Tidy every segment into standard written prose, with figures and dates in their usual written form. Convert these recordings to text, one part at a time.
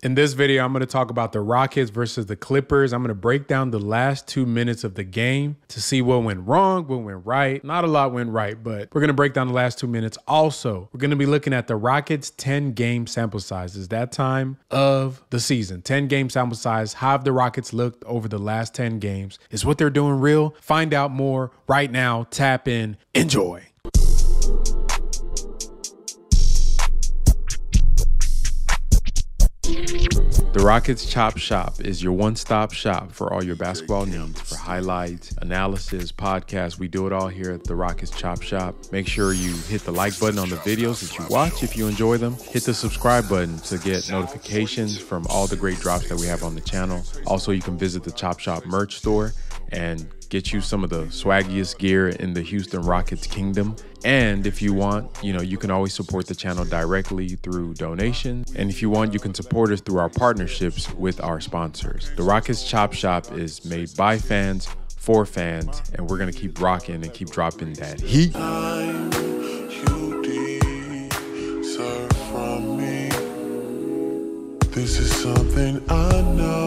In this video, I'm going to talk about the Rockets versus the Clippers. I'm going to break down the last 2 minutes of the game to see what went wrong, what went right. Not a lot went right, but we're going to break down the last 2 minutes. Also, we're going to be looking at the Rockets' 10-game sample size. It's that time of the season. 10-game sample size. How have the Rockets looked over the last 10 games? Is what they're doing real? Find out more right now. Tap in. Enjoy. The Rockets Chop Shop is your one-stop shop for all your basketball needs, for highlights, analysis, podcasts. We do it all here at the Rockets Chop Shop. Make sure you hit the like button on the videos that you watch if you enjoy them. Hit the subscribe button to get notifications from all the great drops that we have on the channel. Also, you can visit the Chop Shop merch store and get you some of the swaggiest gear in the Houston Rockets kingdom. And if you want, you can always support the channel directly through donations. And if you want, you can support us through our partnerships with our sponsors. The Rockets Chop Shop is made by fans, for fans, and we're gonna keep rocking and keep dropping that heat. This is something I know.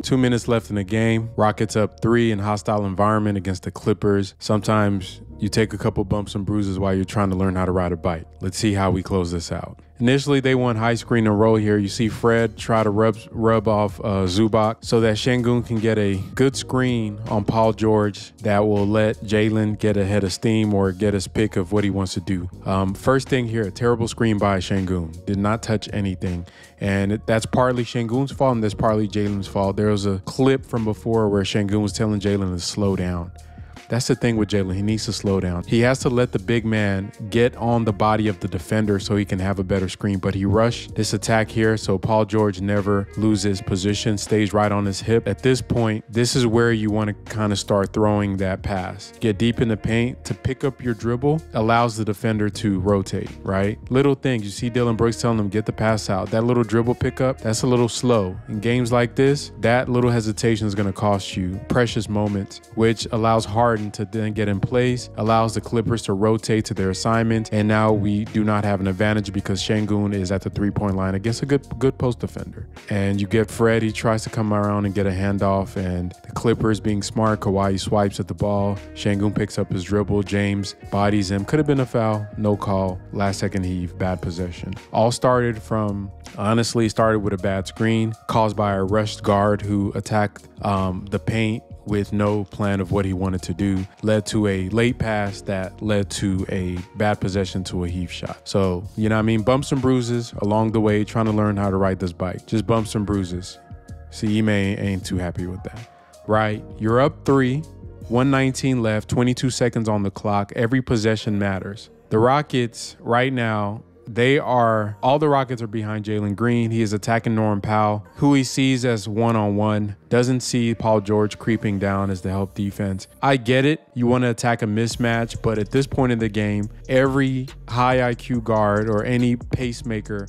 2 minutes left in the game. Rockets up 3 in hostile environment against the Clippers. Sometimes you take a couple bumps and bruises while you're trying to learn how to ride a bike. Let's see how we close this out. Initially, they won high screen and roll here. You see Fred try to rub off Zubac so that Sengun can get a good screen on Paul George that will let Jalen get a head of steam or get his pick of what he wants to do. First thing here, a terrible screen by Sengun. Did not touch anything. And that's partly Sengun's fault and that's partly Jalen's fault. There was a clip from before where Sengun was telling Jalen to slow down. That's the thing with Jalen. He needs to slow down. He has to let the big man get on the body of the defender so he can have a better screen. But he rushed this attack here, so Paul George never loses position, stays right on his hip. At this point, this is where you want to kind of start throwing that pass. Get deep in the paint to pick up your dribble, allows the defender to rotate, right? Little things. You see Dylan Brooks telling him, get the pass out. That little dribble pickup, that's a little slow. In games like this, that little hesitation is going to cost you precious moments, which allows Harden to then get in place, allows the Clippers to rotate to their assignment, and now we do not have an advantage because Sengun is at the three-point line against a good post defender. And you get Fred, he tries to come around and get a handoff, and the Clippers being smart, Kawhi swipes at the ball, Sengun picks up his dribble, James bodies him, could have been a foul, no call, last second heave, bad possession. All started with a bad screen caused by a rushed guard who attacked the paint with no plan of what he wanted to do, led to a late pass that led to a bad possession to a heave shot. So, bumps and bruises along the way, trying to learn how to ride this bike. Just bumps and bruises. See, Ime ain't too happy with that, right? You're up 3, 1:19 left, 22 seconds on the clock. Every possession matters. The Rockets right now, all the Rockets are behind Jalen Green. He is attacking Norman Powell, who he sees as one-on-one. Doesn't see Paul George creeping down as the help defense. I get it. You want to attack a mismatch, but at this point in the game, every high IQ guard or any pacemaker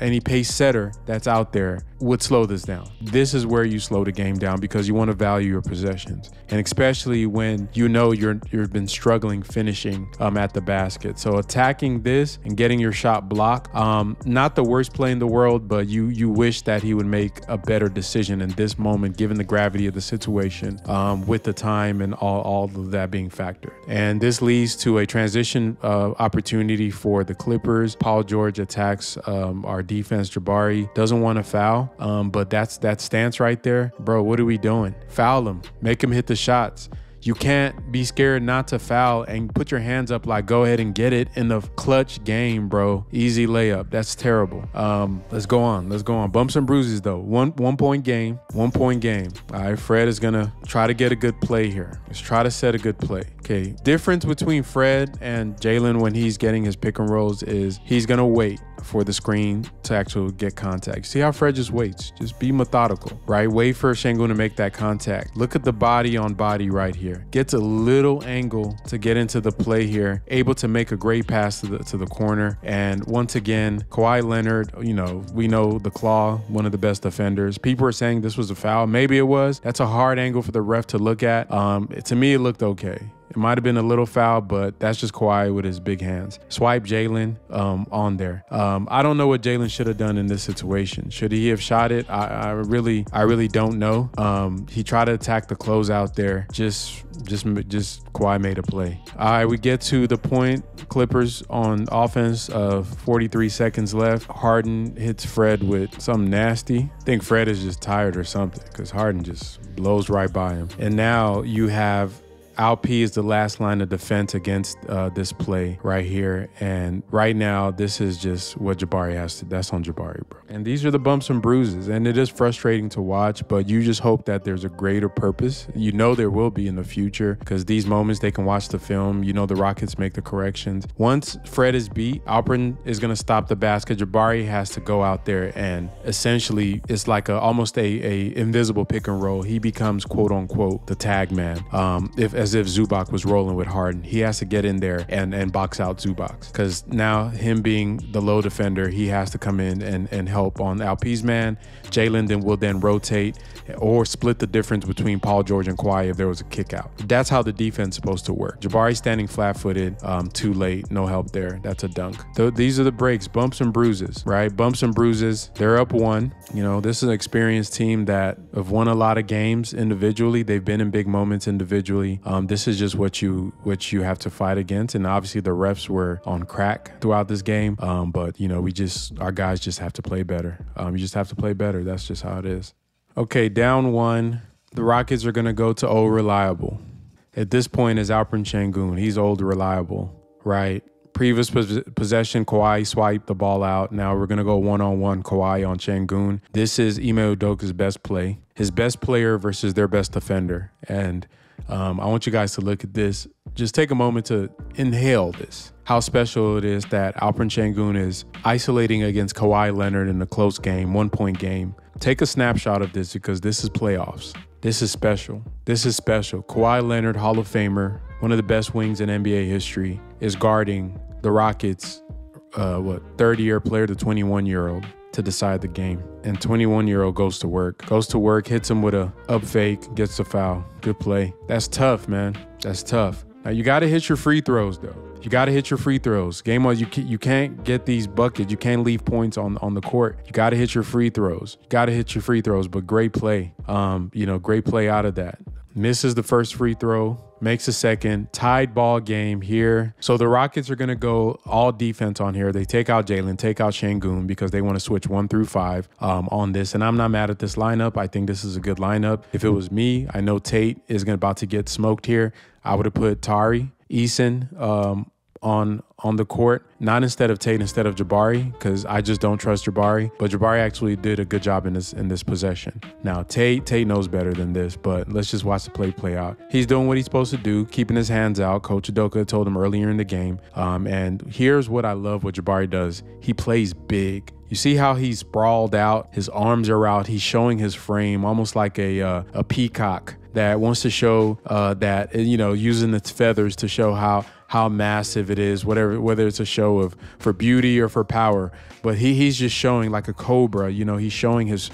any pace setter that's out there would slow this down. This is where you slow the game down because you want to value your possessions. And especially when you've been struggling finishing at the basket. So attacking this and getting your shot blocked, not the worst play in the world, but you wish that he would make a better decision in this moment, given the gravity of the situation, with the time and all of that being factored. And this leads to a transition opportunity for the Clippers. Paul George attacks our defense. Jabari doesn't want to foul, but that's that stance right there. Bro, what are we doing? Foul him. Make him hit the shots. You can't be scared not to foul and put your hands up like go ahead and get it in the clutch game, bro. Easy layup. That's terrible. Let's go on. Bumps and bruises though. One point game. All right, Fred is gonna try to get a good play here. Let's try to set a good play. Okay. Difference between Fred and Jalen when he's getting his pick and rolls is he's gonna wait for the screen to actually get contact. See how Fred just waits? Just be methodical, right? Wait for Sengun to make that contact. Look at the body on body right here. Gets a little angle to get into the play here. Able to make a great pass to the corner. And once again, Kawhi Leonard, we know the Claw, one of the best defenders. People are saying this was a foul. Maybe it was. That's a hard angle for the ref to look at. To me, it looked okay. might have been a little foul, but that's just Kawhi with his big hands. Swipe Jalen on there. I don't know what Jalen should have done in this situation. Should he have shot it? I really don't know. He tried to attack the closeout there. Just Kawhi made a play. All right, we get to the point. Clippers on offense of 43 seconds left. Harden hits Fred with something nasty. I think Fred is just tired or something because Harden just blows right by him. And now you have Alp is the last line of defense against this play right here. And right now, this is just what Jabari has to, that's on Jabari, bro. And these are the bumps and bruises. And it is frustrating to watch, but you just hope that there's a greater purpose. You know there will be in the future because these moments, they can watch the film. You know the Rockets make the corrections. Once Fred is beat, Alperen is going to stop the basket. Jabari has to go out there and essentially it's like almost a invisible pick and roll. He becomes quote unquote the tag man. As if Zubac was rolling with Harden. He has to get in there and box out Zubac because now him being the low defender, he has to come in and help on Alp's man. Jalen will then rotate or split the difference between Paul George and Kawhi if there was a kick out. That's how the defense is supposed to work. Jabari standing flat-footed, too late, no help there. That's a dunk. These are the breaks, bumps and bruises, right? Bumps and bruises. They're up one. You know, this is an experienced team that have won a lot of games individually. They've been in big moments individually. This is just what you have to fight against. And obviously the refs were on crack throughout this game. But you know, our guys just have to play better. You just have to play better. That's just how it is. Okay, down one. The Rockets are going to go to old reliable. At this point is Alperen Sengun. He's old reliable, right? Previous possession, Kawhi swiped the ball out. Now we're going to go one-on-one Kawhi on Sengun. This is Ime Udoka's best play. His best player versus their best defender. And I want you guys to look at this. Just take a moment to inhale this. How special it is that Alperen Sengun is isolating against Kawhi Leonard in a close game, 1-point game. Take a snapshot of this because this is playoffs. This is special. This is special. Kawhi Leonard, Hall of Famer, one of the best wings in NBA history, is guarding the Rockets, 30-year player, the 21-year-old, to decide the game. And 21-year-old goes to work, hits him with a up fake, gets the foul. Good play. That's tough, man. That's tough. Now, you got to hit your free throws, though. You got to hit your free throws. Game on, you can't get these buckets. You can't leave points on the court. You got to hit your free throws. But great play. Great play out of that. Misses the first free throw, makes a second, tied ball game here. So the Rockets are going to go all defense on here. They take out Jalen, take out Sengun because they want to switch 1 through 5 on this. And I'm not mad at this lineup. I think this is a good lineup. If it was me, I know Tate is about to get smoked here. I would have put Tari Eason on the court, not instead of Tate, instead of Jabari, because I just don't trust Jabari. But Jabari actually did a good job in this possession. Now Tate knows better than this, but let's just watch the play out. He's doing what he's supposed to do, keeping his hands out. Coach Udoka told him earlier in the game. And here's what I love what Jabari does. He plays big. You see how he's sprawled out, his arms are out, he's showing his frame almost like a peacock that wants to show that, using its feathers to show how massive it is, whether it's a show for beauty or for power. But he's just showing like a cobra, he's showing his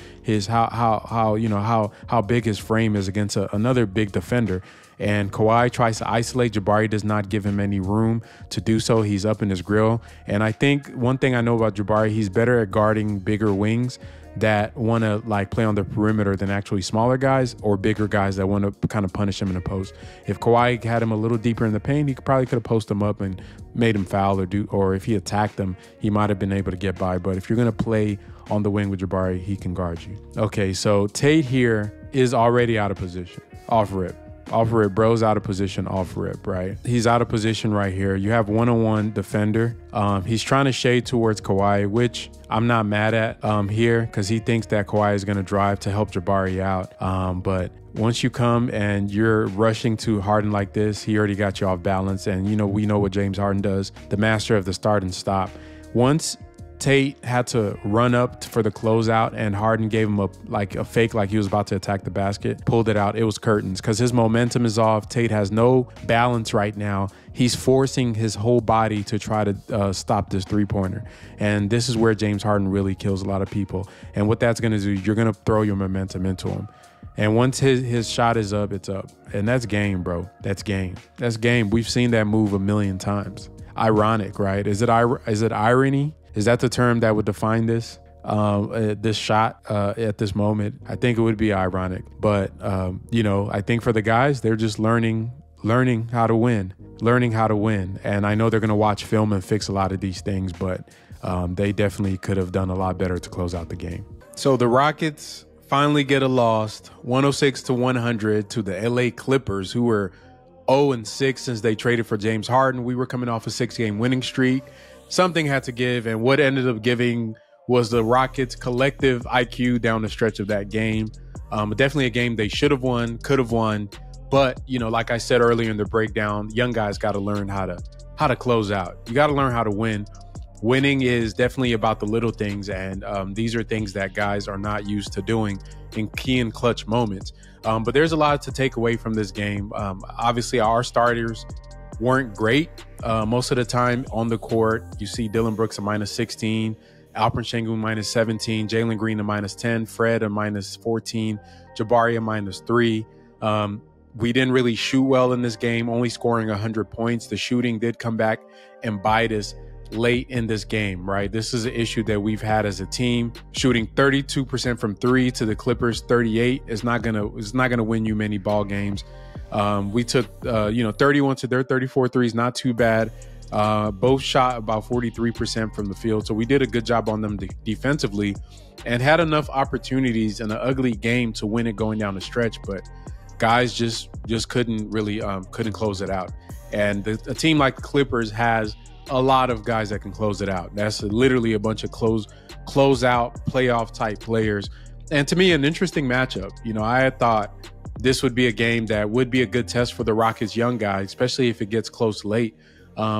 how big his frame is against another big defender. And Kawhi tries to isolate. Jabari does not give him any room to do so. He's up in his grill. And I think one thing I know about Jabari, he's better at guarding bigger wings that want to play on the perimeter than actually smaller guys or bigger guys that want to kind of punish him in the post. If Kawhi had him a little deeper in the paint, he probably could have posted him up and made him foul or if he attacked him, he might have been able to get by. But if you're going to play on the wing with Jabari, he can guard you. Okay, so Tate here is already out of position, off rip. Bro's out of position off rip, right? He's out of position right here. You have one-on-one defender. He's trying to shade towards Kawhi, which I'm not mad at here because he thinks that Kawhi is going to drive to help Jabari out. But once you come and you're rushing to Harden like this, he already got you off balance. And, we know what James Harden does, the master of the start and stop. Once Tate had to run up for the closeout and Harden gave him a fake like he was about to attack the basket, pulled it out. It was curtains because his momentum is off. Tate has no balance right now. He's forcing his whole body to try to stop this three-pointer. And this is where James Harden really kills a lot of people. And what that's going to do, you're going to throw your momentum into him. And once his shot is up, it's up. And that's game, bro. That's game. That's game. We've seen that move a million times. Ironic, right? Is it irony? Is that the term that would define this? This shot at this moment? I think it would be ironic. But, I think for the guys, they're just learning how to win. And I know they're going to watch film and fix a lot of these things, but they definitely could have done a lot better to close out the game. So the Rockets finally get a loss, 106-100 to the LA Clippers, who were 0-6 since they traded for James Harden. We were coming off a 6-game winning streak. Something had to give, and what ended up giving was the Rockets' collective IQ down the stretch of that game. Definitely a game they should have won, could have won. But, like I said earlier in the breakdown, young guys got to learn how to close out. You got to learn how to win. Winning is definitely about the little things, and these are things that guys are not used to doing in key and clutch moments. But there's a lot to take away from this game. Obviously, our starters weren't great most of the time on the court. You see Dillon Brooks a -16, Alperen Sengun -17, Jalen Green a -10, Fred a -14, Jabari a -3. We didn't really shoot well in this game, only scoring 100 points. The shooting did come back and bite us late in this game, right? This is an issue that we've had as a team. Shooting 32% from three to the Clippers 38 is not gonna win you many ball games. We took 31 to their 34 threes, not too bad. Both shot about 43% from the field, so we did a good job on them defensively, and had enough opportunities in an ugly game to win it going down the stretch. But guys just couldn't really couldn't close it out. And a team like the Clippers has a lot of guys that can close it out. That's literally a bunch of close out playoff type players. And to me, an interesting matchup. I had thought this would be a game that would be a good test for the Rockets young guys, especially if it gets close late,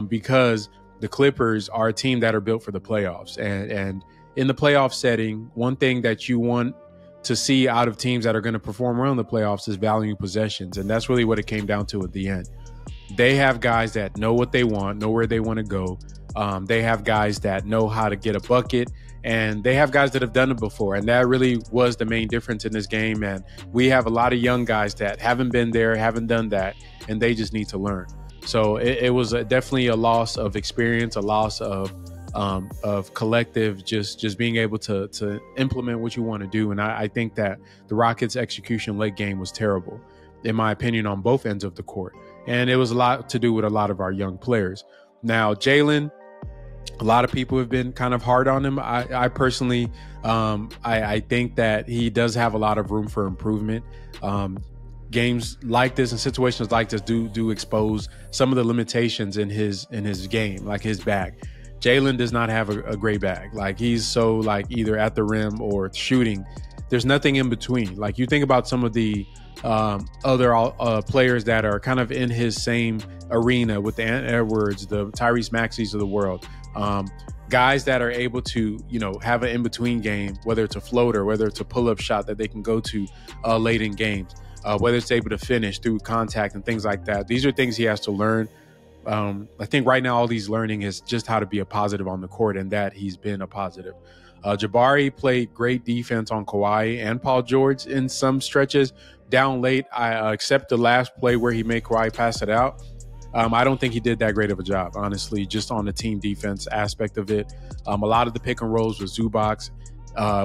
because the Clippers are a team that are built for the playoffs. And in the playoff setting, one thing that you want to see out of teams that are going to perform well in the playoffs is valuing possessions. And that's really what it came down to at the end. They have guys that know what they want, know where they want to go. They have guys that know how to get a bucket, and they have guys that have done it before. And that really was the main difference in this game. And we have a lot of young guys that haven't been there, haven't done that, and they just need to learn. So it was definitely a loss of experience, a loss of collective, just being able to implement what you want to do. And I think that the Rockets' execution late game was terrible, in my opinion, on both ends of the court. And it was a lot to do with a lot of our young players. Now, Jalen, a lot of people have been kind of hard on him. I personally, I think that he does have a lot of room for improvement. Games like this and situations like this do expose some of the limitations in his game, like his bag. Jalen does not have a great bag. Like, he's so either at the rim or shooting. There's nothing in between. Like, you think about some of the other players that are kind of in his same arena with the Ant Edwards, the Tyrese Maxeys of the world. Guys that are able to, have an in-between game, whether it's a floater, whether it's a pull-up shot that they can go to late in games, whether it's able to finish through contact and things like that. These are things he has to learn. I think right now all he's learning is just how to be a positive on the court, and that he's been a positive. Jabari played great defense on Kawhi and Paul George in some stretches. Down late, except the last play where he made Kawhi pass it out. I don't think he did that great of a job, honestly, just on the team defense aspect of it. A lot of the pick and rolls with Zubac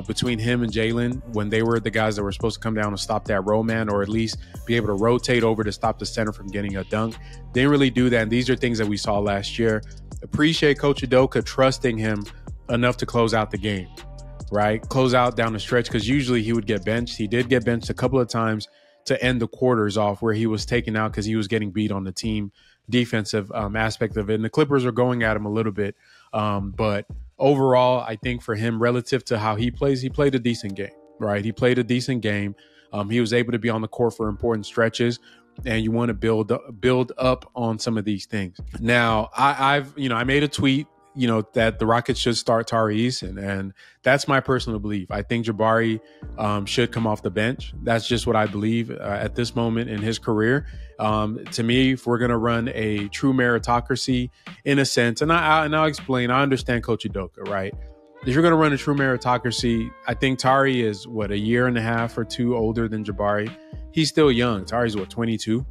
between him and Jalen, when they were the guys that were supposed to come down and stop that roll man, or at least be able to rotate over to stop the center from getting a dunk. They didn't really do that, and these are things that we saw last year. Appreciate Coach Udoka trusting him enough to close out the game, right? Close out down the stretch, because usually he would get benched. He did get benched a couple of times to end the quarters off, where he was taken out because he was getting beat on the team defensive aspect of it. And the Clippers are going at him a little bit. But overall, I think for him, relative to how he plays, he played a decent game, right? He played a decent game. He was able to be on the court for important stretches, and you want to build up on some of these things. Now, I made a tweet, that the Rockets should start Tari Eason, and that's my personal belief. I think Jabari should come off the bench. That's just what I believe at this moment in his career. To me, if we're going to run a true meritocracy in a sense, and I'll explain, I understand Coach Udoka, right? if you're going to run a true meritocracy, I think Tari is, a year and a half or two older than Jabari. He's still young. Tari's 22.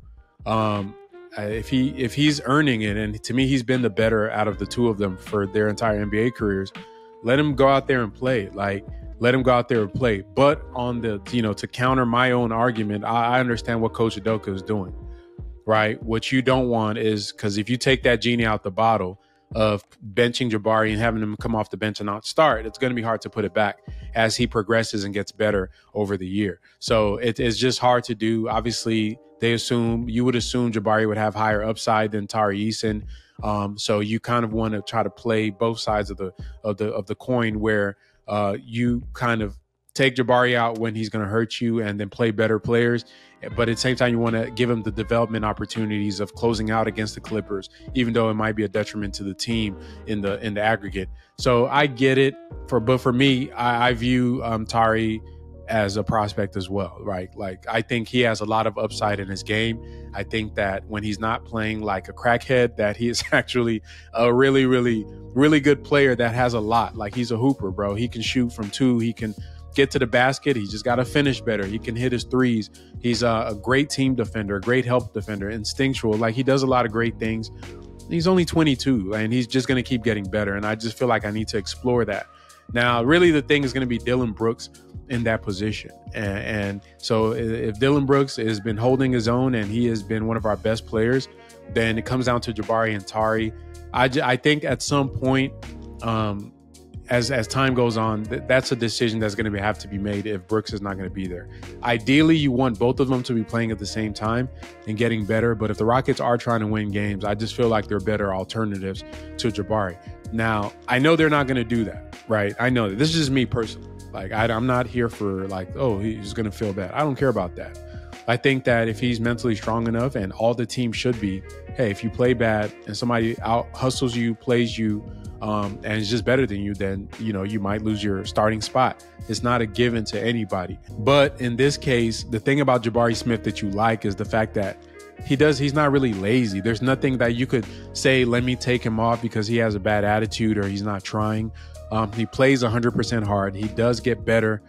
If he's earning it, and to me, he's been the better out of the two of them for their entire NBA careers, let him go out there and play. Let him go out there and play. But on the, to counter my own argument, I understand what Coach Udoka is doing, right? What you don't want is, because if you take that genie out the bottle of benching Jabari and having him come off the bench and not start, it's going to be hard to put it back as he progresses and gets better over the year. So it's just hard to do. Obviously, you would assume Jabari would have higher upside than Tari Eason. So you kind of want to try to play both sides of the coin, where you kind of take Jabari out when he's going to hurt you and then play better players. But at the same time, you want to give him the development opportunities of closing out against the Clippers, even though it might be a detriment to the team in the aggregate. So I get it. But for me, I view Tari as a prospect as well, right? Like, I think he has a lot of upside in his game. I think that when he's not playing like a crackhead, that he is actually a really, really, really good player that has a lot. Like, he's a hooper, bro. He can shoot from two. He can get to the basket. He just got to finish better. He can hit his threes. He's a great team defender, a great help defender, instinctual. Like, he does a lot of great things. He's only 22, and he's just going to keep getting better. And I just feel like I need to explore that. Now, really, the thing is going to be Dillon Brooks in that position. And so if Dillon Brooks has been holding his own and he has been one of our best players, then it comes down to Jabari and Tari. I think at some point, as time goes on, that's a decision that's going to have to be made if Brooks is not going to be there. Ideally, you want both of them to be playing at the same time and getting better. But if the Rockets are trying to win games, I just feel like they're better alternatives to Jabari. Now, I know they're not going to do that, right? I know that. This is just me personally. Like, I'm not here for like, oh, he's going to feel bad. I don't care about that. I think that if he's mentally strong enough, and all the team should be, hey, if you play bad and somebody out hustles you, plays you, and is just better than you, then, you might lose your starting spot. It's not a given to anybody. But in this case, the thing about Jabari Smith that you like is the fact that he's not really lazy. There's nothing that you could say, let me take him off because he has a bad attitude or he's not trying. He plays 100% hard. He does get better.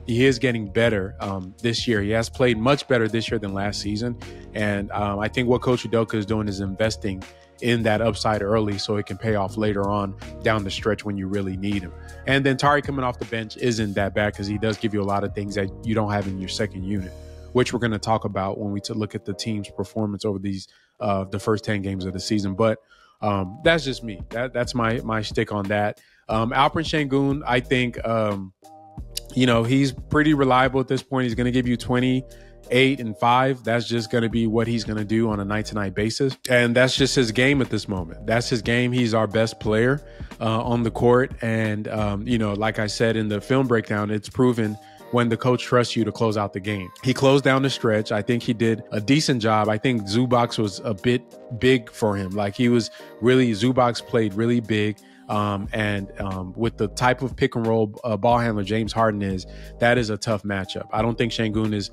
He is getting better this year. He has played much better this year than last season. And I think what Coach Udoka is doing is investing in that upside early so it can pay off later on down the stretch when you really need him. And then Tari coming off the bench isn't that bad because he does give you a lot of things that you don't have in your second unit, which we're going to talk about when we look at the team's performance over these the first 10 games of the season. But that's just me. That's my shtick on that. Alperen Sengun, I think, he's pretty reliable at this point. He's going to give you 28 and 5. That's just going to be what he's going to do on a night-to-night basis. And that's just his game at this moment. That's his game. He's our best player on the court. And, like I said in the film breakdown, it's proven when the coach trusts you to close out the game. He closed down the stretch. I think he did a decent job. I think Zubac was a bit big for him. Like, Zubac played really big. With the type of pick and roll ball handler James Harden is, that is a tough matchup. I don't think Sengun is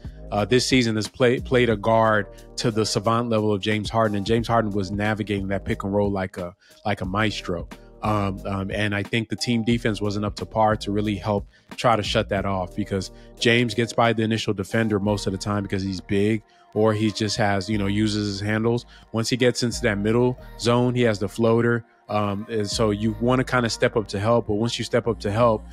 this season has played a guard to the savant level of James Harden, and James Harden was navigating that pick and roll like a maestro. And I think the team defense wasn't up to par to really help try to shut that off, because James gets by the initial defender most of the time because he's big, or he just has, uses his handles. Once he gets into that middle zone, he has the floater. And so you want to kind of step up to help, but once you step up to help,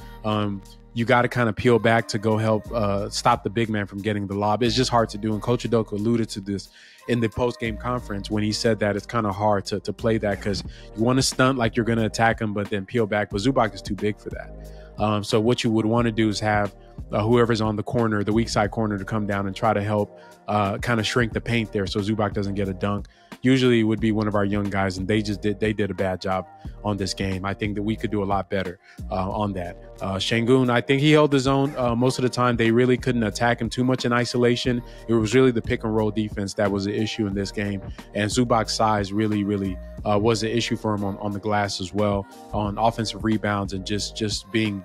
you got to kind of peel back to go help stop the big man from getting the lob. It's just hard to do. And Coach Udoka alluded to this in the post-game conference when he said that it's kind of hard to play that, because you want to stunt like you're going to attack him, but then peel back. But Zubac is too big for that. So what you would want to do is have whoever's on the corner, the weak side corner, to come down and try to help kind of shrink the paint there so Zubac doesn't get a dunk. Usually it would be one of our young guys, and they did a bad job on this game. I think that we could do a lot better on that. Sengun, I think he held his own most of the time. They really couldn't attack him too much in isolation. It was really the pick and roll defense that was the issue in this game. And Zubac's size really was an issue for him on the glass as well, on offensive rebounds and just being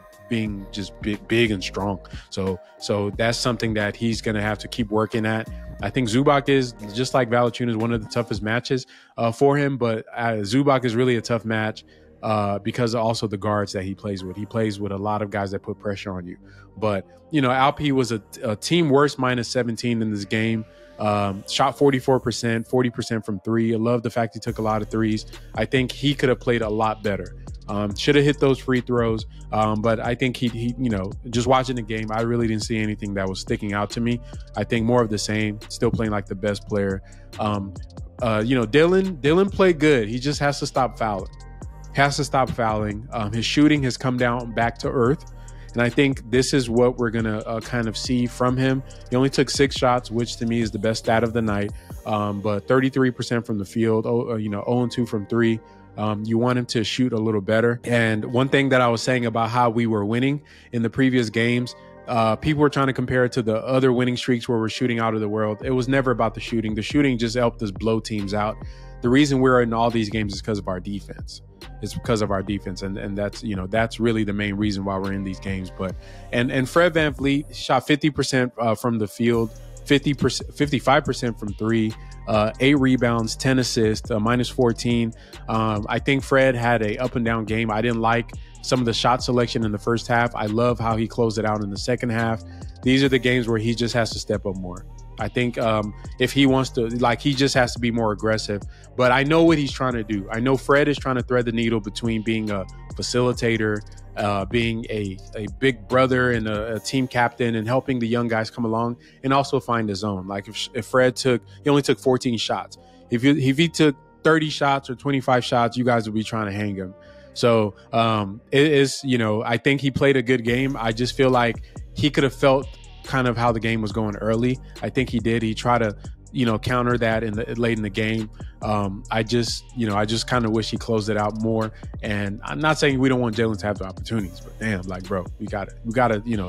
just big and strong. So that's something that he's going to have to keep working at. I think Zubac is, just like Valanciunas, one of the toughest matches for him, but Zubac is really a tough match because of also the guards that he plays with. He plays with a lot of guys that put pressure on you. But, Alp was a team worst minus 17 in this game. Shot 44%, 40% from three. I love the fact he took a lot of threes. I think he could have played a lot better. Should have hit those free throws. But I think he just watching the game, I really didn't see anything that was sticking out to me. I think more of the same, still playing like the best player. Dylan played good. He just has to stop fouling. His shooting has come down back to earth. And I think this is what we're going to kind of see from him. He only took 6 shots, which to me is the best stat of the night. But 33% from the field, 0-2 from 3. You want him to shoot a little better. And one thing that I was saying about how we were winning in the previous games, people were trying to compare it to the other winning streaks where we're shooting out of the world. It was never about the shooting. The shooting just helped us blow teams out. The reason we're in all these games is because of our defense. It's because of our defense, and that's really the main reason why we're in these games. But and Fred VanVleet shot 50% from the field, 55% from 3, 8 rebounds, 10 assists, minus 14. I think Fred had a up and down game. I didn't like some of the shot selection in the first half. I love how he closed it out in the second half. These are the games where he just has to step up more. I think if he wants to, he just has to be more aggressive. But I know what he's trying to do. I know Fred is trying to thread the needle between being a facilitator, being a big brother and a team captain, and helping the young guys come along and also find his own. Like if Fred he only took 14 shots. If he took 30 shots or 25 shots, you guys would be trying to hang him. So it is, I think he played a good game. I just feel like he could have felt kind of how the game was going early. I think he did. He tried to, counter that late in the game. I just kind of wish he closed it out more. And I'm not saying we don't want Jalen to have the opportunities, but damn, bro, we gotta,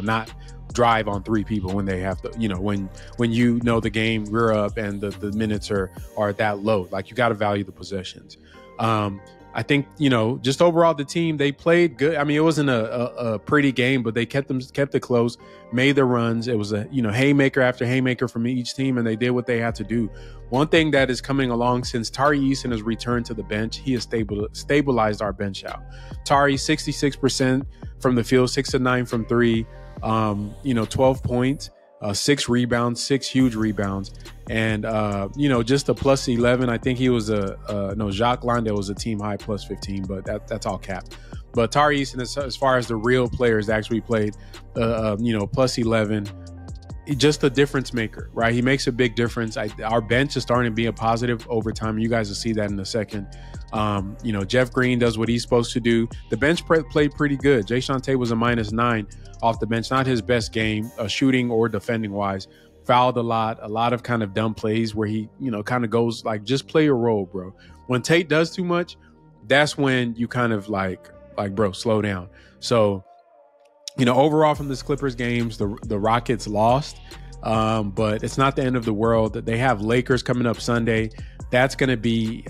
not drive on 3 people when they have to, when the game, we're up and the minutes are that low. You got to value the possessions. I think, just overall the team, they played good. I mean, it wasn't a pretty game, but they kept it close, made the runs. It was a, haymaker after haymaker from each team, and they did what they had to do. One thing that is coming along since Tari Eason has returned to the bench, he has stabilized our bench out. Tari, 66% from the field, 6 of 9 from 3, 12 points. 6 rebounds, 6 huge rebounds, and just a plus 11. I think he was Jacques Landale was a team high plus 15, but that's all cap. But Tari Eason, as far as the real players actually played, plus 11, just a difference maker, right? He makes a big difference. Our bench is starting to be a positive over time. You guys will see that in a second. Jeff Green does what he's supposed to do. The bench played pretty good. Jay Shante was a minus 9 off the bench. Not his best game, shooting or defending wise. Fouled a lot of kind of dumb plays where he, kind of goes just play your role, bro. When Tate does too much, that's when you kind of bro, slow down. So, overall from this Clippers games, the Rockets lost, but it's not the end of the world. They have Lakers coming up Sunday. That's going to be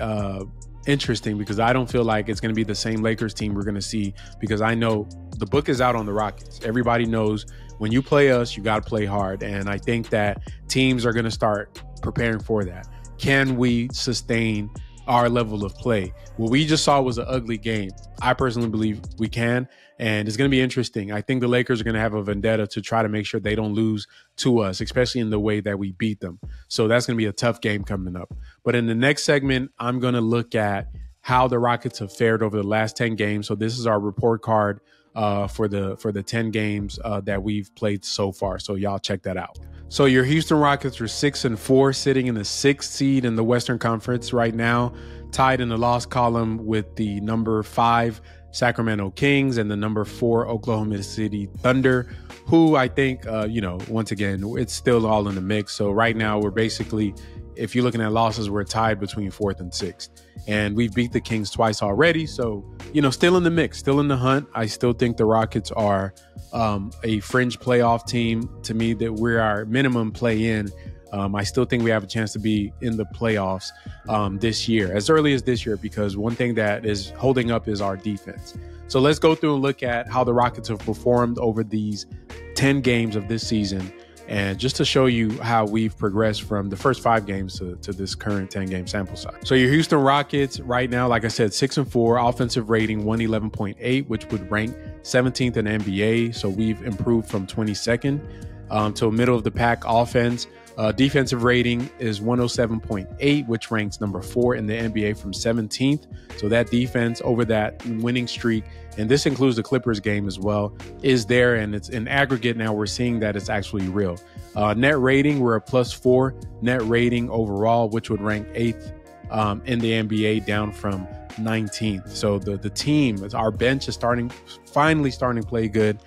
interesting because I don't feel like it's going to be the same Lakers team we're going to see, because I know the book is out on the Rockets. Everybody knows when you play us, you got to play hard. And I think that teams are going to start preparing for that. Can we sustain our level of play? What we just saw was an ugly game. I personally believe we can, and it's going to be interesting. I think the Lakers are going to have a vendetta to try to make sure they don't lose to us, especially in the way that we beat them. So that's going to be a tough game coming up. But in the next segment, I'm going to look at how the Rockets have fared over the last 10 games. So this is our report card for the 10 games that we've played so far. So y'all check that out. So your Houston Rockets are 6-4, sitting in the 6th seed in the Western Conference right now, tied in the loss column with the number 5 Sacramento Kings and the number 4 Oklahoma City Thunder, who I think, once again, it's still all in the mix. So right now we're basically, if you're looking at losses, we're tied between 4th and 6th. And we've beat the Kings twice already. So, still in the mix, still in the hunt. I still think the Rockets are a fringe playoff team. To me, that we're our minimum play-in. I still think we have a chance to be in the playoffs this year, as early as this year, because one thing that is holding up is our defense. So let's go through and look at how the Rockets have performed over these 10 games of this season. And just to show you how we've progressed from the first 5 games to this current 10-game sample size. So your Houston Rockets right now, like I said, 6-4, offensive rating 111.8, which would rank 17th in the NBA. So we've improved from 22nd to a middle of the pack offense. Defensive rating is 107.8, which ranks number 4 in the NBA from 17th. So that defense over that winning streak, and this includes the Clippers game as well, is there. And it's in aggregate now, we're seeing that it's actually real. Net rating, we're a +4 net rating overall, which would rank 8th in the NBA, down from 19th. So the team, our bench is finally starting to play good.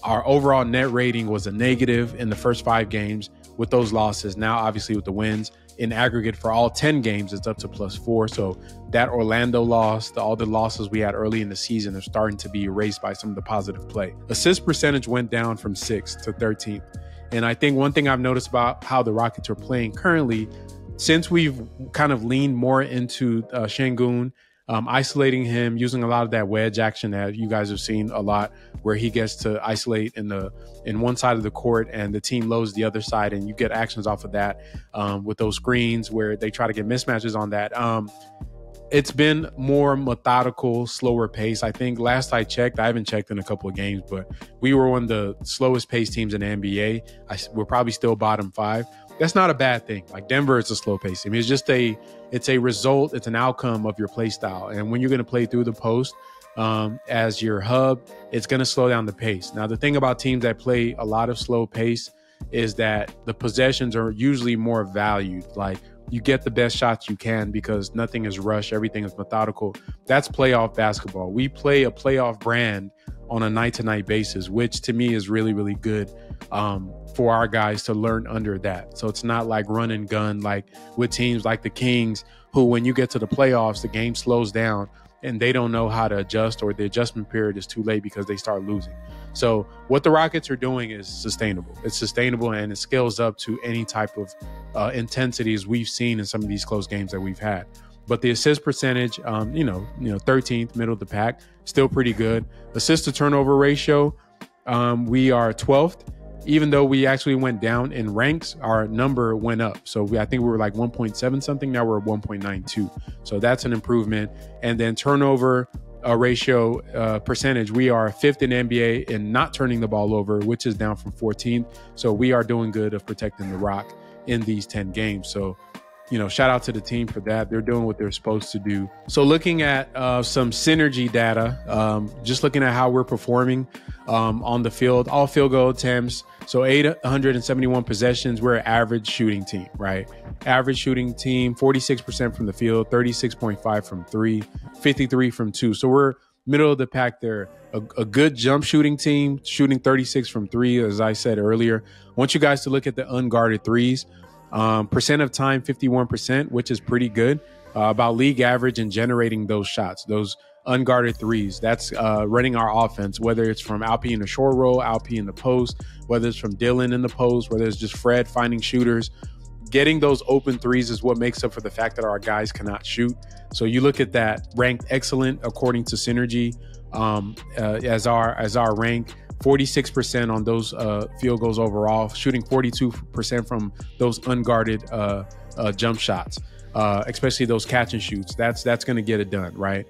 Our overall net rating was a negative in the first 5 games with those losses. Now, obviously, with the wins in aggregate for all 10 games, it's up to +4. So that Orlando loss, all the losses we had early in the season are starting to be erased by some of the positive play. Assist percentage went down from 6th to 13th. And I think one thing I've noticed about how the Rockets are playing currently, since we've kind of leaned more into Sengun, isolating him, using a lot of that wedge action that you guys have seen a lot, where he gets to isolate in one side of the court and the team loads the other side, and you get actions off of that with those screens where they try to get mismatches on that. It's been more methodical, slower pace. I think last I checked, I haven't checked in a couple of games, but we were one of the slowest paced teams in the NBA. We're probably still bottom 5. That's not a bad thing. Like Denver is a slow pace team. It's just it's a result. It's an outcome of your play style. And when you're going to play through the post as your hub, it's going to slow down the pace. Now, the thing about teams that play a lot of slow pace is that the possessions are usually more valued. Like you get the best shots you can because nothing is rushed. Everything is methodical. That's playoff basketball. We play a playoff brand on a night-to-night basis, which to me is really, really good for our guys to learn under that. So it's not like run and gun like with teams like the Kings, who when you get to the playoffs, the game slows down and they don't know how to adjust, or the adjustment period is too late because they start losing. So what the Rockets are doing is sustainable. It's sustainable and it scales up to any type of intensities we've seen in some of these close games that we've had. But the assist percentage, 13th, middle of the pack, still pretty good. Assist to turnover ratio, we are 12th. Even though we actually went down in ranks, our number went up. So I think we were like 1.7 something. Now we're at 1.92. So that's an improvement. And then turnover ratio percentage, we are 5th in NBA in not turning the ball over, which is down from 14th. So we are doing good of protecting the rock in these 10 games. So, shout out to the team for that. They're doing what they're supposed to do. So looking at some synergy data, just looking at how we're performing on the field, all field goal attempts. So 871 possessions, we're an average shooting team, right? Average shooting team, 46% from the field, 36.5 from 3, 53 from 2. So we're middle of the pack there. A good jump shooting team, shooting 36 from 3, as I said earlier. I want you guys to look at the unguarded threes. Percent of time, 51%, which is pretty good. About league average in generating those shots, those unguarded threes. That's running our offense, whether it's from Alpi in the short roll, Alpi in the post, whether it's from Dylan in the post, whether it's just Fred finding shooters. Getting those open threes is what makes up for the fact that our guys cannot shoot. So you look at that, ranked excellent according to Synergy as our rank. 46% on those field goals overall, shooting 42% from those unguarded jump shots, especially those catch and shoots. That's going to get it done, right?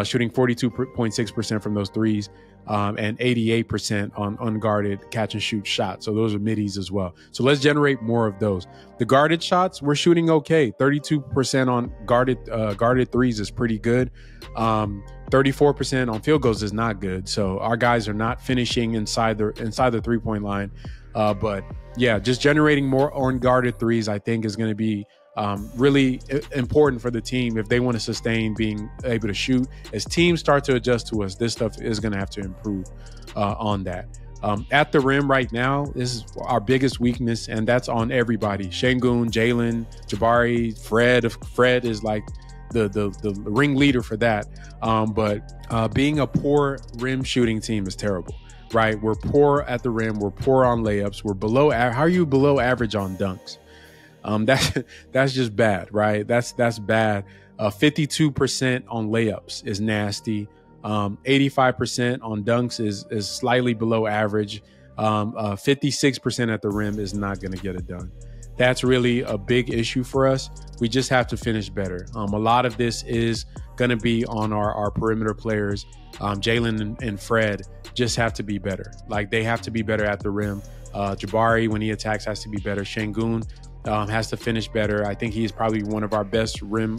Shooting 42.6% from those threes and 88% on unguarded catch and shoot shots. So those are middies as well. So let's generate more of those. The guarded shots, we're shooting okay. 32% on guarded threes is pretty good. 34% on field goals is not good. So our guys are not finishing inside the 3-point line. But yeah, just generating more unguarded threes, I think, is going to be really important for the team if they want to sustain being able to shoot. As teams start to adjust to us, this stuff is going to have to improve on that. At the rim right now, this is our biggest weakness, and that's on everybody. Sengun, Jalen, Jabari, Fred. Fred is like the ringleader for that. But being a poor rim shooting team is terrible, right? We're poor at the rim. We're poor on layups. We're below. How are you below average on dunks? That's just bad, right? That's bad. 52% on layups is nasty. 85% on dunks is slightly below average. 56% at the rim is not going to get it done. That's really a big issue for us. We just have to finish better. A lot of this is going to be on our perimeter players. Jalen and Fred just have to be better. Like, they have to be better at the rim. Jabari, when he attacks, has to be better. Sengun has to finish better. I think he's probably one of our best rim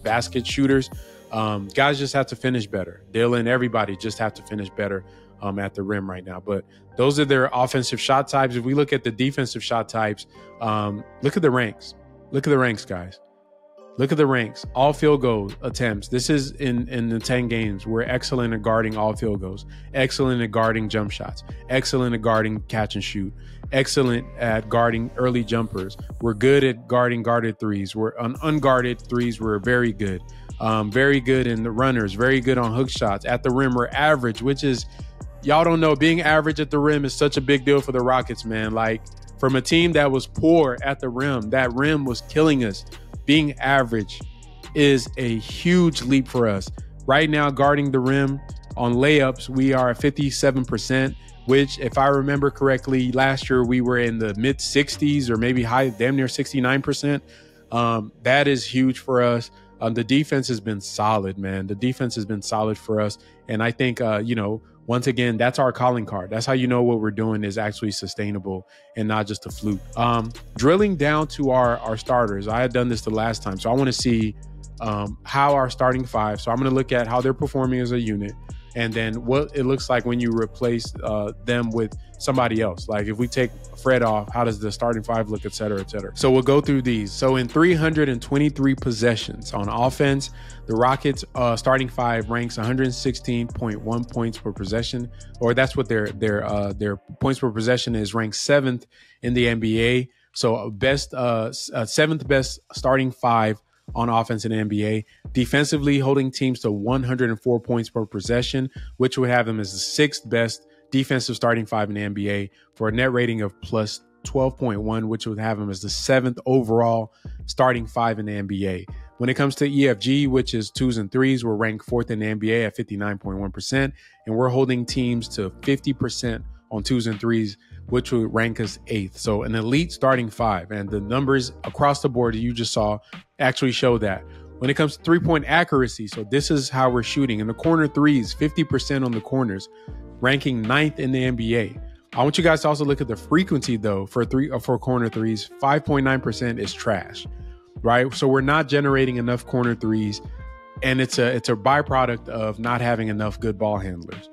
basket shooters. Guys just have to finish better. Dylan, everybody just have to finish better at the rim right now. But those are their offensive shot types. If we look at the defensive shot types, look at the ranks. Look at the ranks, guys. Look at the ranks. All field goal attempts. This is in the 10 games. We're excellent at guarding all field goals. Excellent at guarding jump shots. Excellent at guarding catch and shoot. Excellent at guarding early jumpers. We're good at guarding guarded threes. We're on unguarded threes. We're very good. Very good in the runners. Very good on hook shots. At the rim, we're average, which is, y'all don't know, being average at the rim is such a big deal for the Rockets, man. Like, from a team that was poor at the rim, that rim was killing us. Being average is a huge leap for us. Right now, guarding the rim on layups, we are at 57%, which, if I remember correctly, last year we were in the mid 60s or maybe high, damn near 69%. That is huge for us. The defense has been solid, man. The defense has been solid for us. And I think, once again, that's our calling card. That's how you know what we're doing is actually sustainable and not just a fluke. Drilling down to our starters. I had done this the last time, so I want to see how our starting five. So I'm going to look at how they're performing as a unit, and then what it looks like when you replace them with somebody else. Like, if we take Fred off, how does the starting five look, et cetera, et cetera. So we'll go through these. So in 323 possessions on offense, the Rockets starting five ranks 116.1 points per possession, or that's what their points per possession is, ranked 7th in the NBA. So seventh best starting five on offense in the NBA. Defensively, holding teams to 104 points per possession, which would have them as the 6th best defensive starting five in the NBA, for a net rating of plus 12.1, which would have them as the 7th overall starting five in the NBA. When it comes to EFG, which is 2s and 3s, we're ranked 4th in the NBA at 59.1%, and we're holding teams to 50% on 2s and 3s, which would rank us 8th. So an elite starting five, and the numbers across the board that you just saw actually show that. When it comes to three-point accuracy, so this is how we're shooting. In the corner threes, 50% on the corners, ranking 9th in the NBA. I want you guys to also look at the frequency, though, for corner threes. 5.9% is trash, right? So we're not generating enough corner threes, and it's a byproduct of not having enough good ball handlers.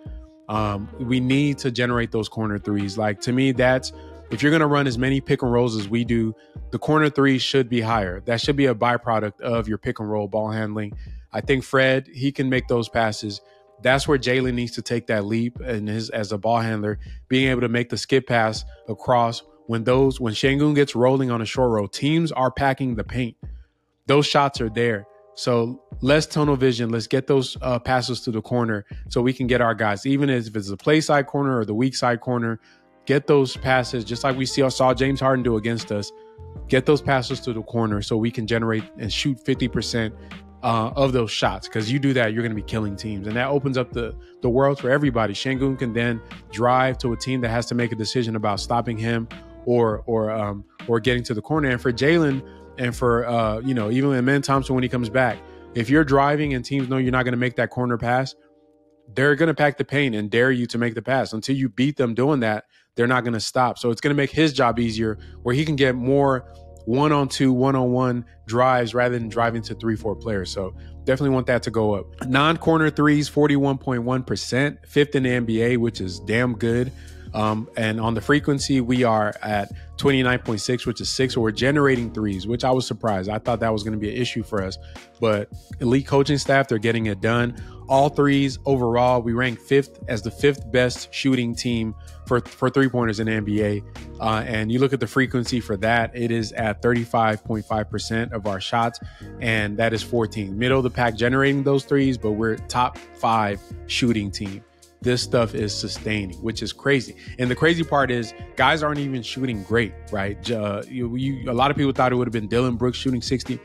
We need to generate those corner threes. Like, to me, that's, if you're going to run as many pick and rolls as we do, the corner threes should be higher. That should be a byproduct of your pick and roll ball handling. I think Fred, he can make those passes. That's where Jalen needs to take that leap, and as a ball handler, being able to make the skip pass across when Sengun gets rolling on a short roll. Teams are packing the paint. Those shots are there. So less tunnel vision. Let's get those passes to the corner so we can get our guys, even if it's the play side corner or the weak side corner, get those passes just like we saw James Harden do against us. Get those passes to the corner so we can generate and shoot 50% of those shots, because you do that, you're going to be killing teams, and that opens up the world for everybody. Sengun can then drive to a team that has to make a decision about stopping him or getting to the corner. And for Jalen and for even Amen Thompson when he comes back, if you're driving and teams know you're not going to make that corner pass, they're going to pack the paint and dare you to make the pass. Until you beat them doing that, they're not going to stop. So it's going to make his job easier, where he can get more one-on-two, one-on-one drives rather than driving to 3-4 players. So definitely want that to go up. Non-corner threes, 41.1%, 5th in the NBA, which is damn good. And on the frequency, we are at 29.6, which is 6. So we're generating threes, which I was surprised. I thought that was going to be an issue for us. But elite coaching staff, they're getting it done. All threes overall, we rank 5th as the 5th best shooting team for three-pointers in the NBA. And you look at the frequency for that, it is at 35.5% of our shots, and that is 14th. Middle of the pack generating those threes, but we're top 5 shooting team. This stuff is sustaining, which is crazy. And the crazy part is guys aren't even shooting great, right? A lot of people thought it would have been Dylan Brooks shooting 60.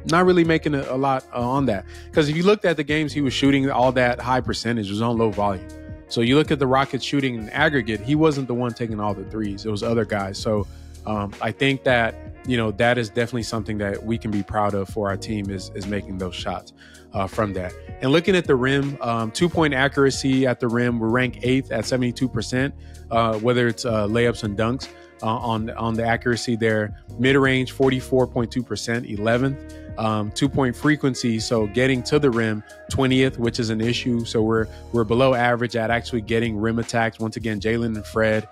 Not really making a lot on that. Because if you looked at the games he was shooting, all that high percentage was on low volume. So you look at the Rockets shooting in aggregate, he wasn't the one taking all the threes. It was other guys. So I think that, that is definitely something that we can be proud of for our team is making those shots from that. And looking at the rim, 2-point accuracy at the rim, we're ranked 8th at 72%, whether it's layups and dunks on the accuracy there. Mid-range, 44.2%, 11th. 2-point frequency, so getting to the rim, 20th, which is an issue. So we're below average at actually getting rim attacks. Once again, Jalen and Fred,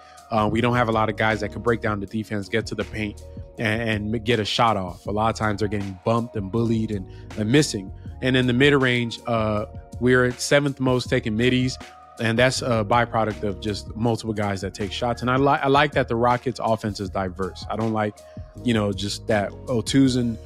we don't have a lot of guys that can break down the defense, get to the paint, and get a shot off. A lot of times they're getting bumped and bullied and missing. And in the mid-range, we're 7th most taking middies, and that's a byproduct of just multiple guys that take shots. And I like that the Rockets' offense is diverse. I don't like, just that twos and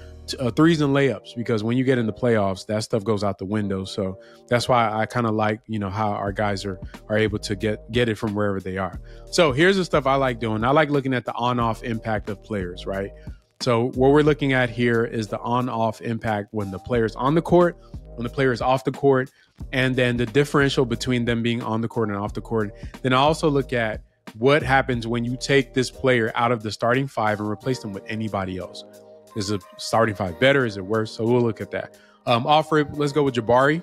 threes and layups, because when you get into playoffs, that stuff goes out the window. So that's why I kind of like, how our guys are able to get it from wherever they are. So here's the stuff I like doing. I like looking at the on-off impact of players, right? So what we're looking at here is the on-off impact when the player's on the court, when the player is off the court, and then the differential between them being on the court and off the court. Then I also look at what happens when you take this player out of the starting five and replace them with anybody else. Is the starting five better? Is it worse? So we'll look at that. Off rip, let's go with Jabari.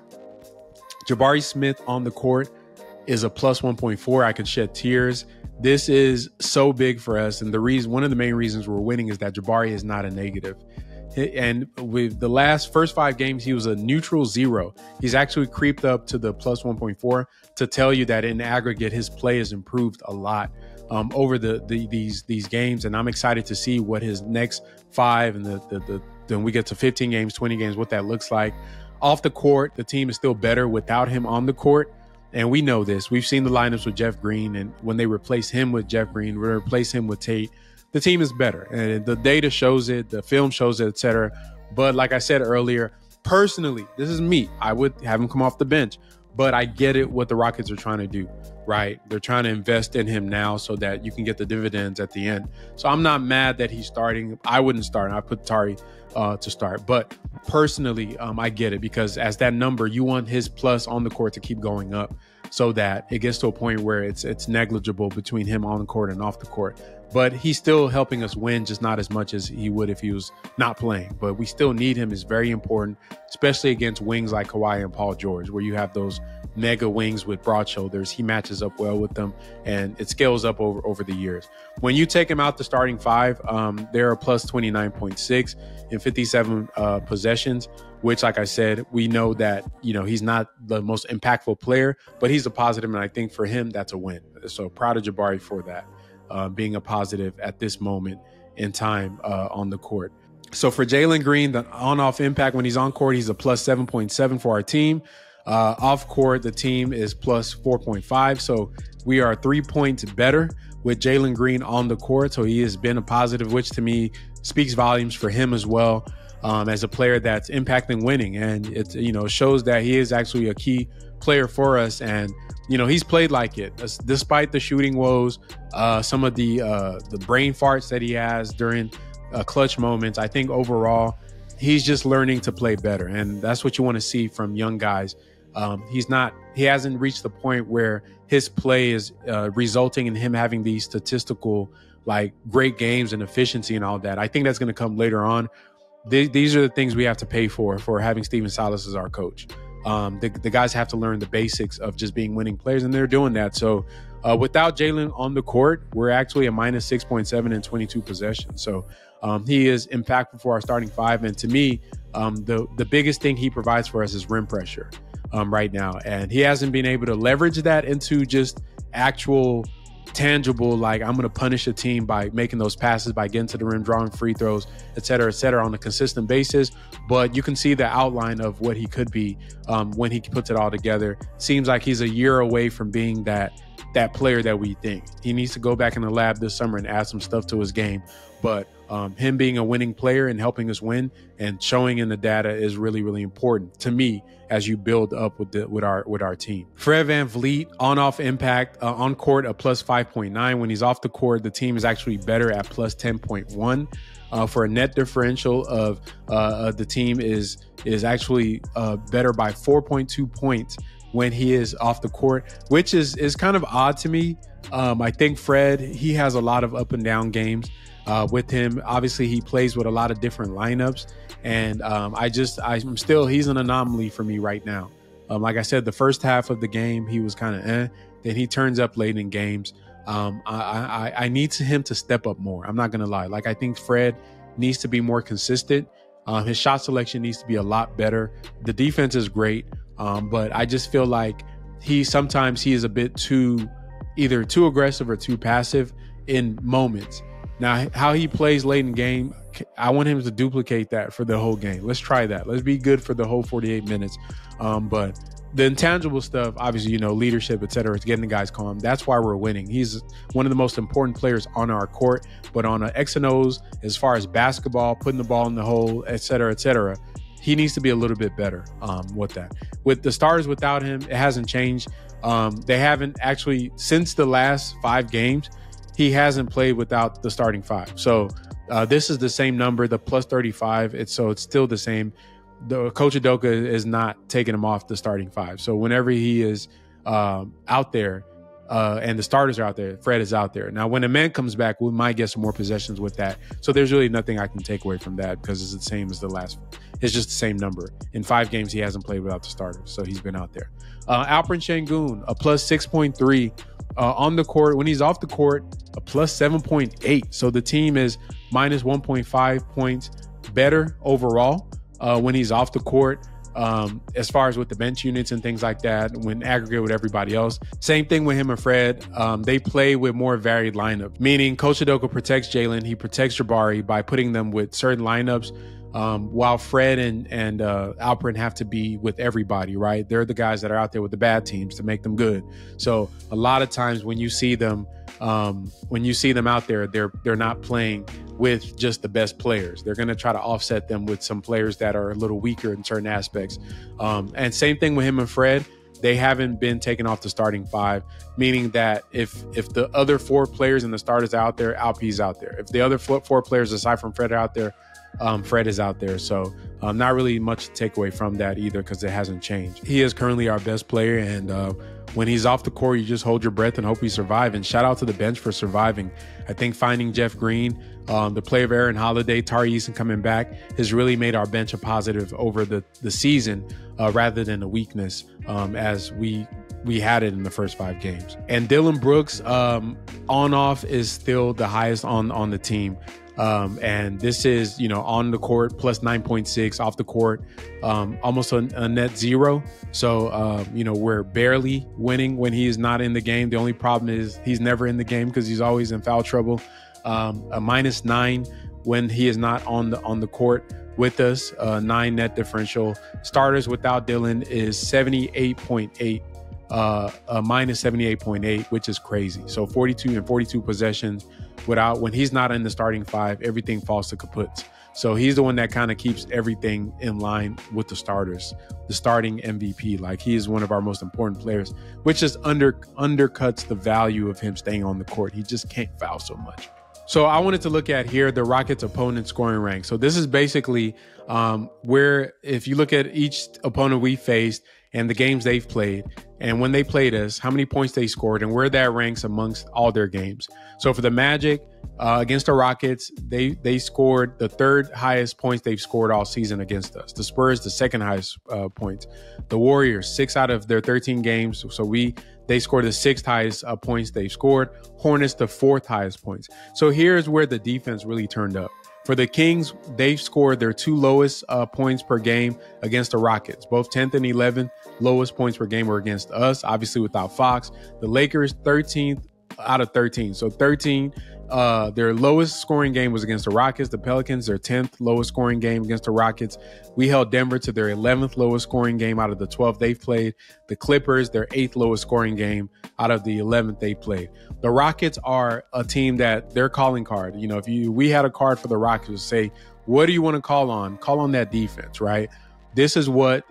Jabari Smith on the court is a plus 1.4. I can shed tears. This is so big for us. And one of the main reasons we're winning is that Jabari is not a negative. And with the first 5 games, he was a neutral 0. He's actually creeped up to the plus 1.4 to tell you that in aggregate, his play has improved a lot over these games. And I'm excited to see what his next 5 and then we get to 15 games, 20 games, what that looks like. Off the court, the team is still better without him on the court. And we know this. We've seen the lineups with Jeff Green, and when they replace him with Jeff Green, we replace him with Tate, the team is better. And the data shows it, the film shows it, etc. But like I said earlier, personally, this is me. I would have him come off the bench. But I get it what the Rockets are trying to do, right? They're trying to invest in him now so that you can get the dividends at the end. So I'm not mad that he's starting. I wouldn't start. I put Tari to start. But personally, I get it, because as that number, you want his plus on the court to keep going up so that it gets to a point where it's negligible between him on the court and off the court. But he's still helping us win, just not as much as he would if he was not playing. But we still need him. It's very important, especially against wings like Kawhi and Paul George, where you have those mega wings with broad shoulders. He matches up well with them, and it scales up over the years. When you take him out the starting 5, they're a plus 29.6 in 57 possessions, which, like I said, we know that, he's not the most impactful player, but he's a positive, and I think for him, that's a win. So proud of Jabari for that. Being a positive at this moment in time on the court. So for Jalen Green, the on-off impact when he's on court, he's a plus 7.7 for our team. Off court, the team is plus 4.5. So we are 3 points better with Jalen Green on the court. So he has been a positive, which to me speaks volumes for him as well, as a player that's impacting winning. And it shows that he is actually a key player for us. And he's played like it, despite the shooting woes, some of the brain farts that he has during clutch moments. I think overall, he's just learning to play better, and that's what you want to see from young guys. He hasn't reached the point where his play is resulting in him having these statistical, great games and efficiency and all that. I think that's going to come later on. These are the things we have to pay for having Stephen Silas as our coach. The guys have to learn the basics of just being winning players, and they're doing that. So without Jalen on the court, we're actually a minus 6.7 in 22 possessions. So he is impactful for our starting 5. And to me, the biggest thing he provides for us is rim pressure right now. And he hasn't been able to leverage that into just actual tangible, I'm going to punish a team by making those passes, by getting to the rim, drawing free throws, et cetera, on a consistent basis. But you can see the outline of what he could be when he puts it all together. Seems like he's a year away from being that player that we think. He needs to go back in the lab this summer and add some stuff to his game. But him being a winning player and helping us win and showing in the data is really, really important to me as you build up with our team. Fred VanVleet, on-off impact, on court a plus 5.9. When he's off the court, the team is actually better at plus 10.1. For a net differential of the team is actually better by 4.2 points when he is off the court, which is kind of odd to me. I think Fred, he has a lot of up and down games with him. Obviously, he plays with a lot of different lineups, and he's an anomaly for me right now. Like I said, the first half of the game, he was kind of then he turns up late in games. I need him to step up more. I'm not going to lie. Like, I think Fred needs to be more consistent. His shot selection needs to be a lot better. The defense is great, but I just feel like sometimes he is a bit either too aggressive or too passive in moments. Now, how he plays late in game, I want him to duplicate that for the whole game. Let's try that. Let's be good for the whole 48 minutes. But the intangible stuff, obviously, leadership, et cetera, it's getting the guys calm. That's why we're winning. He's one of the most important players on our court. But on a X and O's, as far as basketball, putting the ball in the hole, et cetera, he needs to be a little bit better with that. With the Stars without him, it hasn't changed. They haven't actually, since the last 5 games, he hasn't played without the starting 5. So this is the same number, the plus 35. It's still the same. Coach Udoka is not taking him off the starting 5. So whenever he is out there and the starters are out there, Fred is out there. Now, when the man comes back, we might get some more possessions with that. So there's really nothing I can take away from that because it's the same as the last. It's just the same number. In 5 games, he hasn't played without the starters. So he's been out there. Alperen Sengun, a plus 6.3. On the court. When he's off the court, a plus 7.8. So the team is minus 1.5 points better overall when he's off the court, as far as with the bench units and things like that, when aggregate with everybody else. Same thing with him and Fred. They play with more varied lineup, meaning Coach Udoka protects Jalen. He protects Jabari by putting them with certain lineups. While Fred and Alperen have to be with everybody, right? They're the guys that are out there with the bad teams to make them good. So a lot of times when you see them out there, they're not playing with just the best players. They're going to try to offset them with some players that are a little weaker in certain aspects. And same thing with him and Fred. They haven't been taken off the starting 5, meaning that if the other 4 players and the starters are out there, Alp's out there. If the other 4 players aside from Fred are out there, Fred is out there. So not really much to take away from that either because it hasn't changed. He is currently our best player, and when he's off the court, you just hold your breath and hope he survives. And shout out to the bench for surviving. I think finding Jeff Green, the play of Aaron Holiday, Tari Eason coming back has really made our bench a positive over the season rather than a weakness as we had it in the first 5 games. And Dylan Brooks on-off is still the highest on the team. And this is, on the court plus 9.6, off the court, almost a net 0. So, we're barely winning when he is not in the game. The only problem is he's never in the game because he's always in foul trouble. A minus 9 when he is not on the court with us, 9 net differential. Starters without Dylan is 78.8. Minus 78.8, which is crazy. So 42 possessions when he's not in the starting 5, everything falls to kaput. So he's the one that kind of keeps everything in line with the starters, the starting MVP. Like, he is one of our most important players, which just undercuts the value of him staying on the court. He just can't foul so much. So I wanted to look at here the Rockets' opponent scoring rank. So this is basically where, if you look at each opponent we faced and the games they've played, and when they played us, how many points they scored, and where that ranks amongst all their games. So for the Magic, against the Rockets, they scored the 3rd highest points they've scored all season against us. The Spurs, the 2nd highest points. The Warriors, 6 out of their 13 games. So they scored the 6th highest points they've scored. Hornets, the 4th highest points. So here's where the defense really turned up. For the Kings, they've scored their 2 lowest points per game against the Rockets. Both 10th and 11th lowest points per game were against us, obviously without Fox. The Lakers, 13th out of 13. So 13, their lowest scoring game was against the Rockets. The Pelicans, their 10th lowest scoring game against the Rockets. We held Denver to their 11th lowest scoring game out of the 12 they've played. The Clippers, their 8th lowest scoring game out of the 11th they played. The Rockets are a team that their calling card, if we had a card for the Rockets, say, what do you want to call on? Call on that defense, right? This is what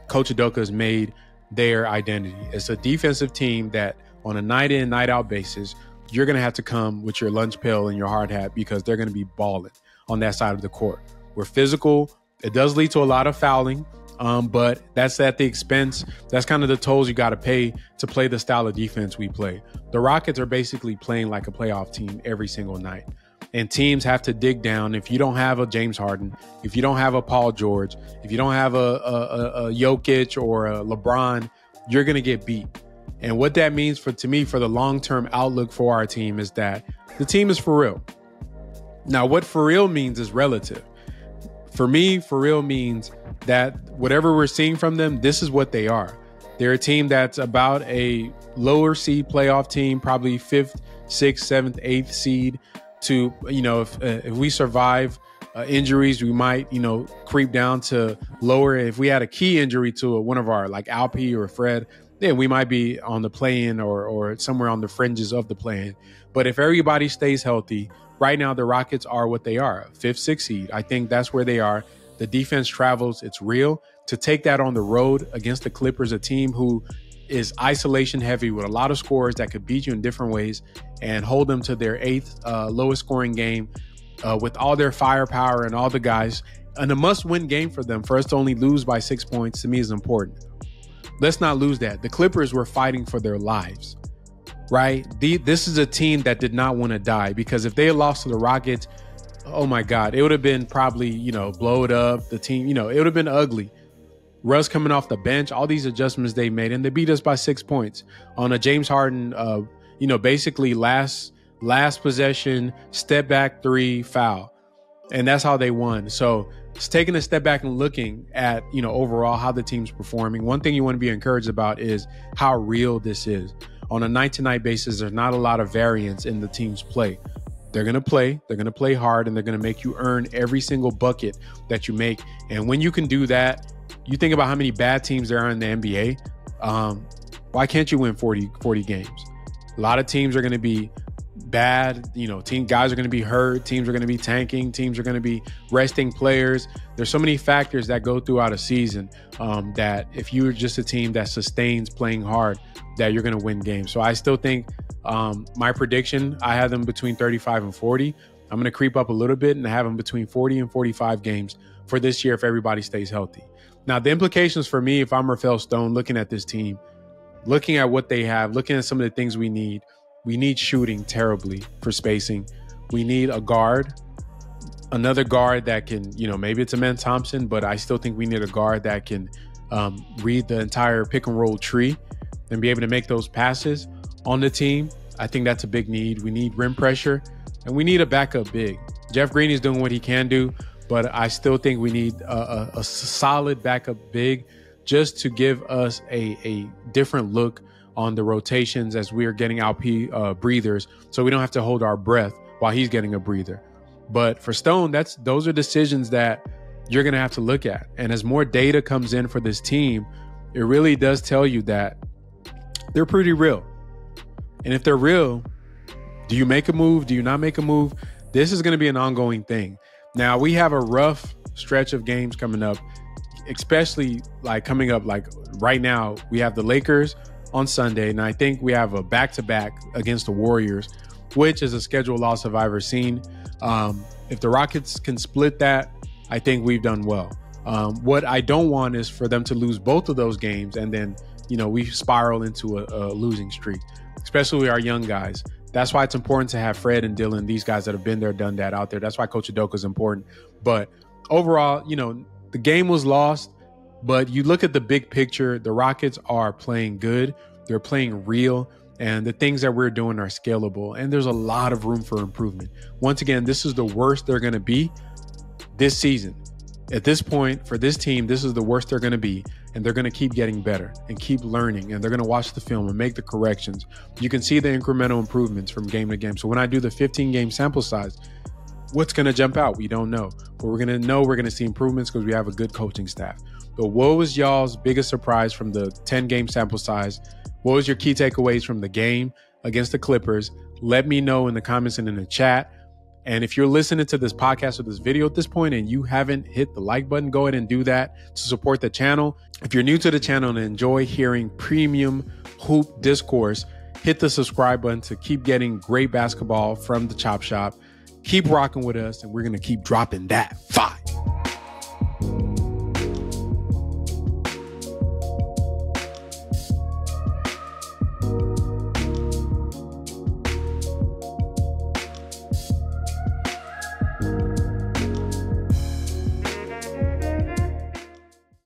Coach Udoka has made their identity. It's a defensive team that on a night in, night out basis, you're going to have to come with your lunch pail and your hard hat because they're going to be balling on that side of the court. We're physical. It does lead to a lot of fouling. But that's at the expense. That's kind of the tolls you got to pay to play the style of defense we play. The Rockets are basically playing like a playoff team every single night. And teams have to dig down. If you don't have a James Harden, if you don't have a Paul George, if you don't have a Jokic or a LeBron, you're going to get beat. And what that means for the long-term outlook for our team is that the team is for real. Now, what for real means is relative. For me, for real means that whatever we're seeing from them, this is what they are. They're a team that's about a lower seed playoff team, probably 5th, 6th, 7th, 8th seed. To, if we survive injuries, we might, creep down to lower. If we had a key injury to one of our, like Alpi or Fred, then we might be on the play-in or somewhere on the fringes of the play-in. But if everybody stays healthy, right now the Rockets are what they are, 5th, 6th seed. I think that's where they are. The defense travels. It's real. To take that on the road against the Clippers, a team who is isolation heavy with a lot of scorers that could beat you in different ways, and hold them to their 8th lowest scoring game with all their firepower and all the guys. And a must-win game for them. For us to only lose by 6 points, to me, is important. Let's not lose that. The Clippers were fighting for their lives, right? This is a team that did not want to die, because if they had lost to the Rockets, oh my God, it would have been probably, blow it up. The team, it would have been ugly. Russ coming off the bench, all these adjustments they made, and they beat us by 6 points on a James Harden, basically last possession, step back 3 foul. And that's how they won. So it's taking a step back and looking at, overall how the team's performing. One thing you want to be encouraged about is how real this is. On a night-to-night basis, there's not a lot of variance in the team's play. They're going to play hard, and they're going to make you earn every single bucket that you make. And when you can do that, you think about how many bad teams there are in the NBA. Why can't you win 40 games? A lot of teams are going to be bad. Guys are going to be hurt. Teams are going to be tanking. Teams are going to be resting players. There's so many factors that go throughout a season that if you're just a team that sustains playing hard, that you're going to win games. So I still think my prediction, I have them between 35 and 40. I'm going to creep up a little bit and have them between 40 and 45 games for this year if everybody stays healthy. Now, the implications for me, if I'm Rafael Stone, looking at this team, looking at what they have, looking at some of the things we need shooting terribly for spacing. We need a guard, another guard that can, maybe it's Amen Thompson, but I still think we need a guard that can read the entire pick and roll tree and be able to make those passes on the team. I think that's a big need. We need rim pressure, and we need a backup big. Jeff Green is doing what he can do, but I still think we need a solid backup big just to give us a different look on the rotations as we are getting LP breathers, so we don't have to hold our breath while he's getting a breather. But for Stone, those are decisions that you're going to have to look at. And as more data comes in for this team, it really does tell you that they're pretty real. And if they're real, do you make a move? Do you not make a move? This is going to be an ongoing thing. Now, we have a rough stretch of games coming up, especially coming up right now. We have the Lakers on Sunday, and I think we have a back-to-back against the Warriors, which is a scheduled loss if I've ever seen. If the Rockets can split that, I think we've done well. What I don't want is for them to lose both of those games and then, we spiral into a losing streak, especially with our young guys. That's why it's important to have Fred and Dylan, these guys that have been there, done that out there. That's why Coach Udoka is important. But overall, the game was lost, but you look at the big picture, the Rockets are playing good. They're playing real, and the things that we're doing are scalable, and there's a lot of room for improvement. Once again, this is the worst they're going to be this season. At this point, for this team, this is the worst they're going to be, and they're going to keep getting better and keep learning, and they're going to watch the film and make the corrections. You can see the incremental improvements from game to game. So when I do the 15-game sample size, what's going to jump out? We don't know. But we're going to know we're going to see improvements because we have a good coaching staff. But what was y'all's biggest surprise from the 10-game sample size? What was your key takeaways from the game against the Clippers? Let me know in the comments and in the chat. And if you're listening to this podcast or this video at this point and you haven't hit the like button, go ahead and do that to support the channel. If you're new to the channel and enjoy hearing premium hoop discourse, hit the subscribe button to keep getting great basketball from the Chop Shop. Keep rocking with us, and we're going to keep dropping that fire.